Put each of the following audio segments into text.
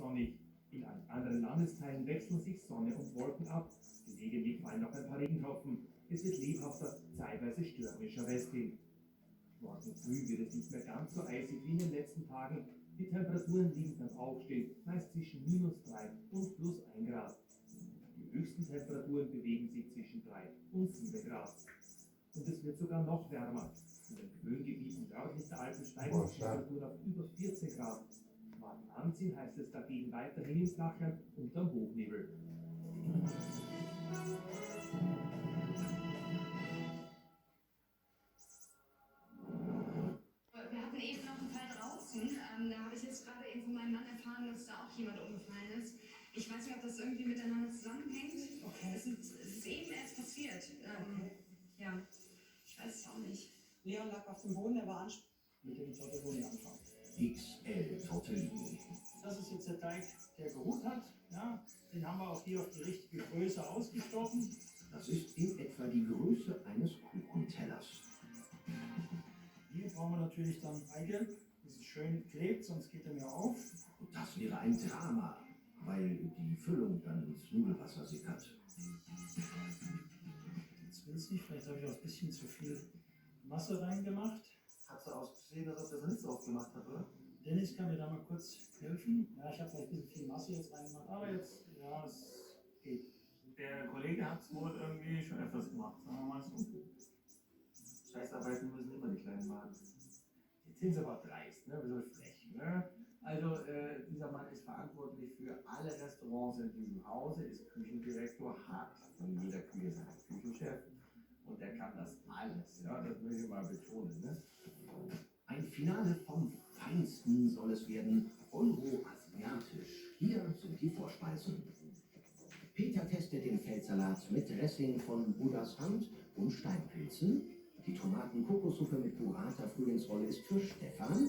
sonnig. In anderen Landesteilen wechseln sich Sonne und Wolken ab. Gelegentlich fallen noch ein paar Regentropfen. Es wird lebhafter, zeitweise stürmischer Westwind. Morgen früh wird es nicht mehr ganz so eisig wie in den letzten Tagen. Die Temperaturen liegen beim Aufstehen meist zwischen -3 und +1 Grad. Die höchsten Temperaturen bewegen sich zwischen 3 und 7 Grad. Und es wird sogar noch wärmer. In den Höhengebieten nördlich der Alpen steigen die Temperaturen auf über 14 Grad. Warten anziehen heißt es dagegen weiterhin im Flachland unterm Hochnebel. Wir hatten eben noch einen Fall draußen. Da habe ich jetzt gerade eben von meinem Mann erfahren, dass da auch jemand umgefallen ist. Ich weiß nicht, ob das irgendwie miteinander zusammenhängt. Okay. Es ist eben erst passiert. Ja, ich weiß es auch nicht. Leon lag auf dem Boden, der war mit dem Tortelloni anfangen. XL Tortellini. Das ist jetzt der Teig, der geruht hat. Ja, den haben wir auch hier auf die richtige Größe ausgestochen. Das ist in etwa die Größe eines Kuchentellers. Hier brauchen wir natürlich dann Eigelb, dass es schön klebt, sonst geht er mir auf. Und das wäre ein Drama, weil die Füllung dann ins Nudelwasser sickert. Jetzt will es nicht, vielleicht habe ich auch ein bisschen zu viel Masse reingemacht. Hat so ausgesehen, als ob der Sitz aufgemacht hat, oder? Dennis kann mir da mal kurz helfen. Ja, ich habe vielleicht ein bisschen viel Masse jetzt reingemacht, aber jetzt, ja, es geht. Der Kollege hat es wohl irgendwie schon öfters gemacht, sagen wir mal so. Scheißarbeiten müssen immer die Kleinen machen. Jetzt sind sie aber dreist, ne? So frech. Ne? Also dieser Mann ist verantwortlich für alle Restaurants in diesem Hause, ist Küchendirektor, hat von jeder Küche seinen Küchenchef und der kann das alles. Ja? Das will ich mal betonen. Ne? Ein Finale vom Feinsten soll es werden, euroasiatisch. Hier sind die Vorspeisen. Peter testet den Feldsalat mit Dressing von Buddhas Hand und Steinpilzen. Die Tomaten-Kokossuppe mit Burrata-Frühlingsrolle ist für Stefan.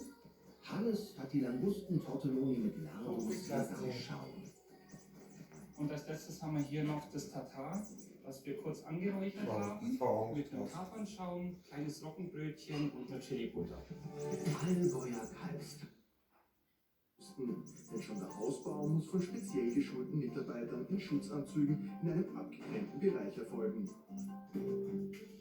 Hannes hat die Langusten-Tortelloni mit Lardus-Sesam-Schaum. Und als letztes haben wir hier noch das Tatar, was wir kurz angeräuchert haben. Mit einem Kafernschaum, kleines Roggenbrötchen und einer Chili-Butter. Allgäuer Kalbsteak. Denn schon der Ausbau muss von speziell geschulten Mitarbeitern in Schutzanzügen in einem abgetrennten Bereich erfolgen.